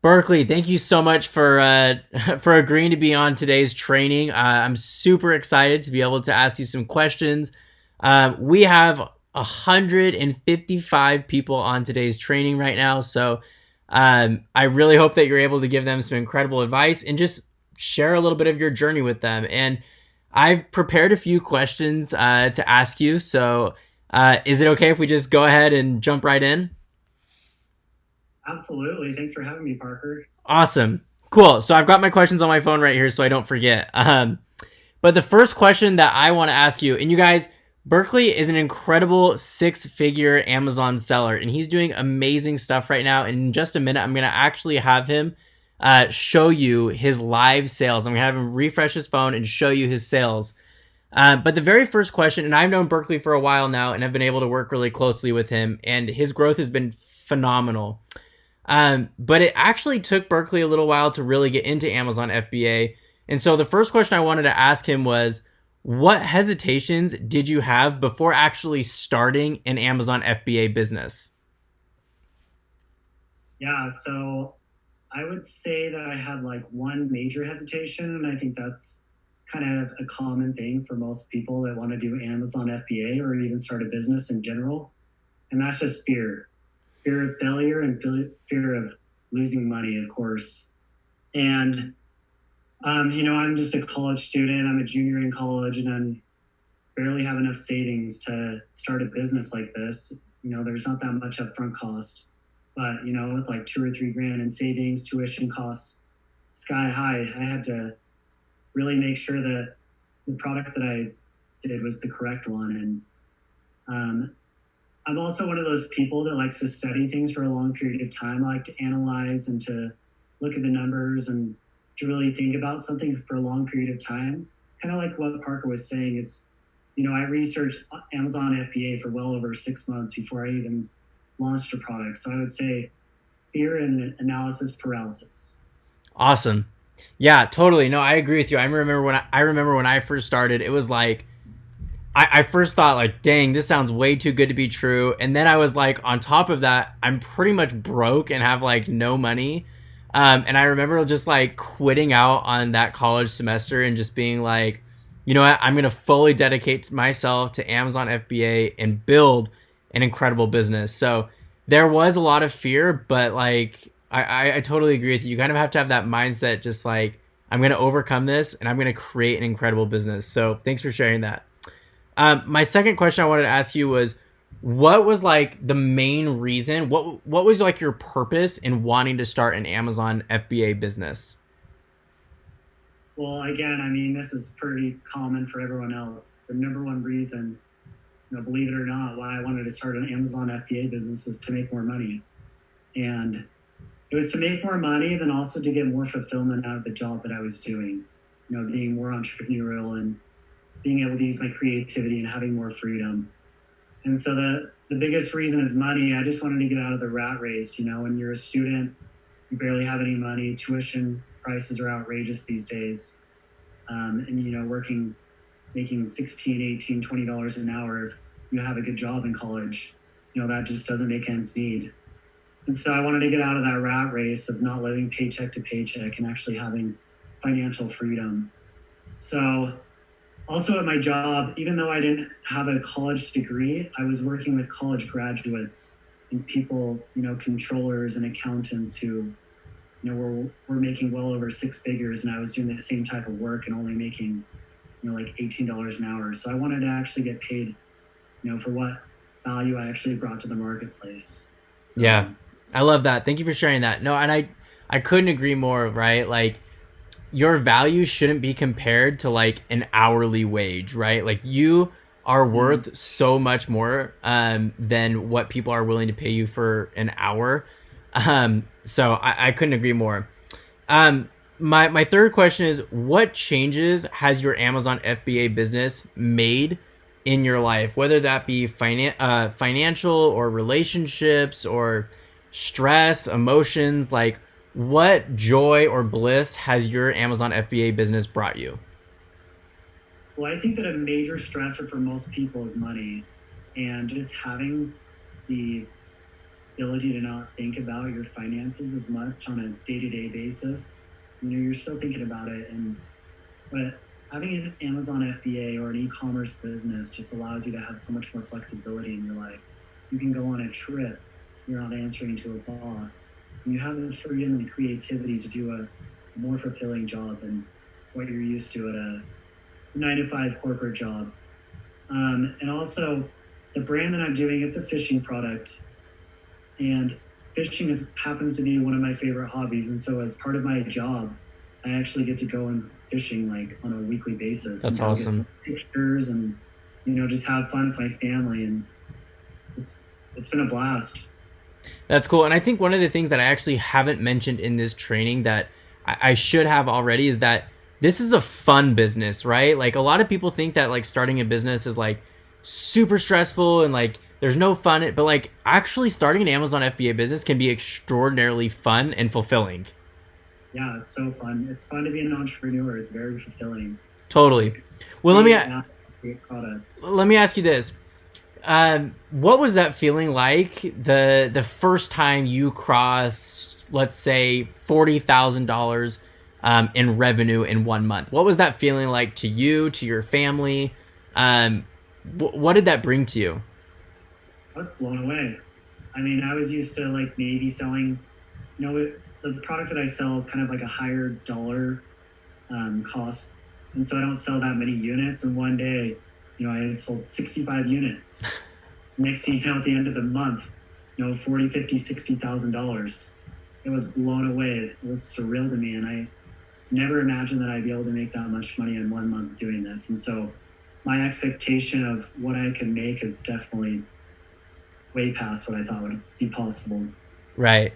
Berkely, thank you so much for for agreeing to be on today's training. I'm super excited to be able to ask you some questions. We have 155 people on today's training right now, so I really hope that you're able to give them some incredible advice and just share a little bit of your journey with them. And I've prepared a few questions to ask you. So, is it okay if we just go ahead and jump right in? Absolutely. Thanks for having me, Parker. Awesome. Cool. So I've got my questions on my phone right here so I don't forget. But the first question that I want to ask you, and you guys, Berkely is an incredible six-figure Amazon seller, and he's doing amazing stuff right now. And in just a minute, I'm going to actually have him show you his live sales. I'm going to have him refresh his phone and show you his sales. But the very first question, and I've known Berkely for a while now, and I've been able to work really closely with him, and his growth has been phenomenal. But it actually took Berkely a little while to really get into Amazon FBA. And so the first question I wanted to ask him was, what hesitations did you have before actually starting an Amazon FBA business? Yeah, so I would say that I had like one major hesitation, and I think that's kind of a common thing for most people that want to do Amazon FBA or even start a business in general. And that's just fear of failure and fear of losing money, of course. And, I'm just a college student. I'm a junior in college, and I barely have enough savings to start a business like this. There's not that much upfront cost. But, with like 2 or 3 grand in savings, tuition costs sky high, I had to really make sure that the product that I did was the correct one. And I'm also one of those people that likes to study things for a long period of time. I like to analyze and to look at the numbers and to really think about something for a long period of time. Kind of like what Parker was saying is, I researched Amazon FBA for well over 6 months before I even launched a product. So I would say fear and analysis paralysis. Awesome. Yeah, totally. No, I agree with you. I remember when I first started, it was like I first thought like, dang, this sounds way too good to be true. And then I was like, on top of that, I'm pretty much broke and have like no money. And I remember just like quitting out on that college semester and just being like, you know what, I'm gonna fully dedicate myself to Amazon FBA and build an incredible business. So there was a lot of fear, but like I totally agree with you. You kind of have to have that mindset, just like I'm gonna overcome this and I'm gonna create an incredible business. So thanks for sharing that. My second question I wanted to ask you was, what was like the main reason? What was like your purpose in wanting to start an Amazon FBA business? Well, again, I mean, this is pretty common for everyone else. The number one reason, believe it or not, why I wanted to start an Amazon FBA business is to make more money. And it was to make more money, then also to get more fulfillment out of the job that I was doing, being more entrepreneurial and being able to use my creativity and having more freedom. And so the biggest reason is money. I just wanted to get out of the rat race. When you're a student, you barely have any money. Tuition prices are outrageous these days. And, making 16, 18, $20 an hour, if you have a good job in college, that just doesn't make ends meet. And so I wanted to get out of that rat race of not living paycheck to paycheck and actually having financial freedom. So also at my job, even though I didn't have a college degree, I was working with college graduates and people, controllers and accountants who, were making well over six figures, and I was doing the same type of work and only making, like $18 an hour. So I wanted to actually get paid, for what value I actually brought to the marketplace. Yeah, So I love that. Thank you for sharing that. No, and I couldn't agree more. Right, like your value shouldn't be compared to like an hourly wage, right? Like you are mm, worth so much more than what people are willing to pay you for an hour. So I couldn't agree more. My third question is, what changes has your Amazon FBA business made in your life, whether that be financial or relationships or stress, emotions? Like, what joy or bliss has your Amazon FBA business brought you? well, I think that a major stressor for most people is money, and just having the ability to not think about your finances as much on a day-to-day basis. You're still thinking about it, but having an Amazon FBA or an e-commerce business just allows you to have so much more flexibility in your life. You can go on a trip, you're not answering to a boss, and you have the freedom and the creativity to do a more fulfilling job than what you're used to at a 9 to 5 corporate job. And also, the brand that I'm doing, it's a fishing product, and fishing happens to be one of my favorite hobbies. And so, as part of my job, I actually get to go and fishing like on a weekly basis. That's awesome. Get pictures and just have fun with my family, and it's been a blast. That's cool. And I think one of the things that I actually haven't mentioned in this training that I should have already is that this is a fun business, right? Like a lot of people think that like starting a business is like super stressful and like there's no fun, but like actually starting an Amazon FBA business can be extraordinarily fun and fulfilling. Yeah, it's so fun. It's fun to be an entrepreneur. It's very fulfilling. Totally. Well, let me ask you this. What was that feeling like the first time you crossed, let's say, $40,000 in revenue in 1 month? What was that feeling like to you, to your family? What did that bring to you? I was blown away. I mean, I was used to like maybe selling, the product that I sell is kind of like a higher dollar cost. And so I don't sell that many units. And one day, I had sold 65 units. Next thing you know, at the end of the month, $40, $50, $60,000. It was blown away. It was surreal to me. And I never imagined that I'd be able to make that much money in 1 month doing this. And so my expectation of what I could make is definitely way past what I thought would be possible. Right.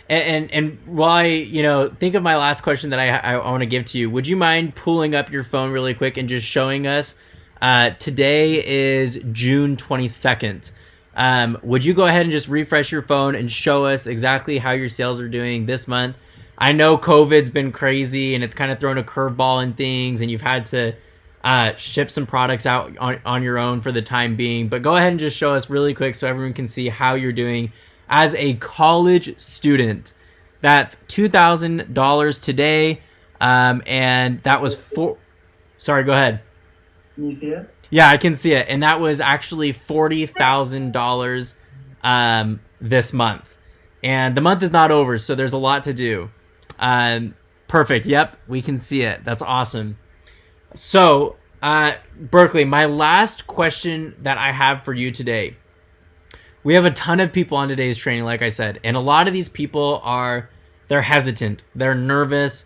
And while I, think of my last question that I want to give to you, would you mind pulling up your phone really quick and just showing us, today is June 22nd. Would you go ahead and just refresh your phone and show us exactly how your sales are doing this month? I know COVID's been crazy and it's kind of thrown a curveball in things and you've had to ship some products out on your own for the time being, but go ahead and just show us really quick so everyone can see how you're doing as a college student. That's $2,000 today. And that was sorry, go ahead. Can you see it? Yeah, I can see it. And that was actually $40,000 this month. And the month is not over, so there's a lot to do. Perfect. Yep, we can see it. That's awesome. So, Berkely, my last question that I have for you today. We have a ton of people on today's training, like I said, and a lot of these people they're hesitant, they're nervous,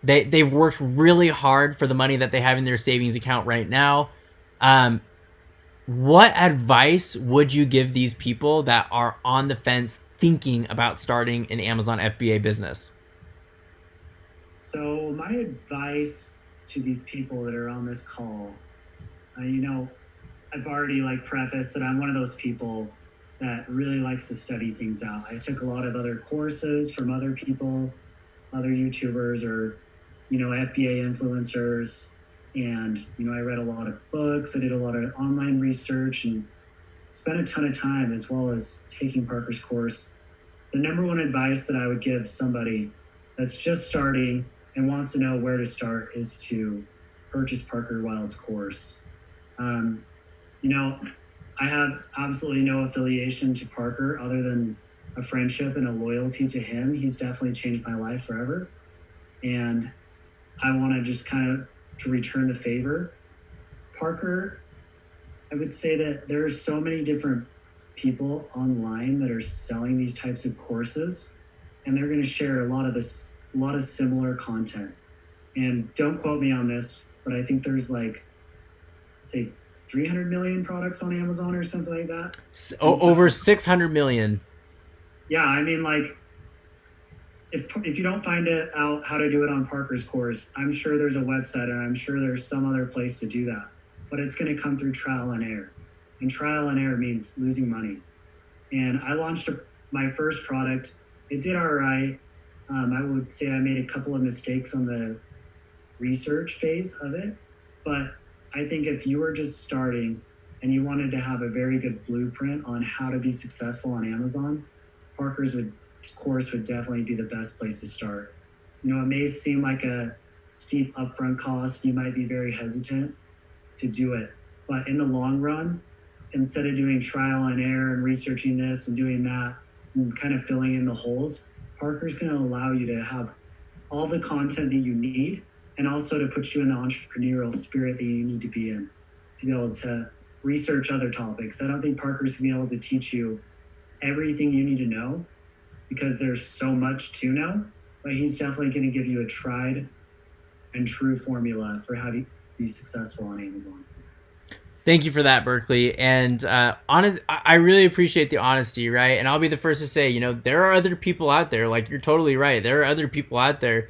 they've worked really hard for the money that they have in their savings account right now. What advice would you give these people that are on the fence thinking about starting an Amazon FBA business? So my advice to these people that are on this call, I've already prefaced that I'm one of those people that really likes to study things out. I took a lot of other courses from other people, other YouTubers or, FBA influencers. And, I read a lot of books. I did a lot of online research and spent a ton of time as well as taking Parker's course. The number one advice that I would give somebody that's just starting and wants to know where to start is to purchase Parker Wild's course. I have absolutely no affiliation to Parker other than a friendship and a loyalty to him. He's definitely changed my life forever. And I want to just kind of to return the favor. Parker, I would say that there are so many different people online that are selling these types of courses, and they're going to share a lot of similar content. And don't quote me on this, but I think there's say 300 million products on Amazon or something like that. Over 600 million. Yeah, I mean, if you don't find out how to do it on Parker's course, I'm sure there's a website and I'm sure there's some other place to do that. But it's going to come through trial and error. And trial and error means losing money. And I launched my first product. It did all right. I would say I made a couple of mistakes on the research phase of it. But I think if you were just starting and you wanted to have a very good blueprint on how to be successful on Amazon, Course would definitely be the best place to start. It may seem like a steep upfront cost. You might be very hesitant to do it, but in the long run, instead of doing trial and error and researching this and doing that and kind of filling in the holes, Parker's going to allow you to have all the content that you need and also to put you in the entrepreneurial spirit that you need to be in to be able to research other topics. I don't think Parker's going to be able to teach you everything you need to know because there's so much to know, but he's definitely going to give you a tried and true formula for how to be successful on Amazon. Thank you for that, Berkely. And I really appreciate the honesty, right? And I'll be the first to say, there are other people out there. Like, you're totally right. There are other people out there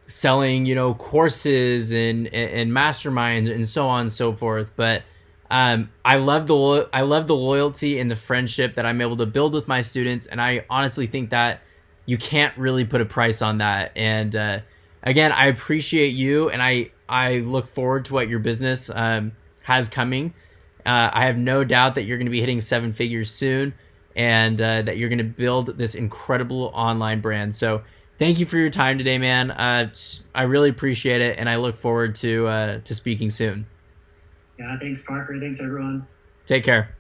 selling, courses and masterminds and so on and so forth. But I love the loyalty and the friendship that I'm able to build with my students, and I honestly think that you can't really put a price on that. And again, I appreciate you, and I look forward to what your business has coming. I have no doubt that you're going to be hitting 7 figures soon, and that you're going to build this incredible online brand. So thank you for your time today, man. I really appreciate it, and I look forward to speaking soon. Yeah, thanks, Parker. Thanks, everyone. Take care.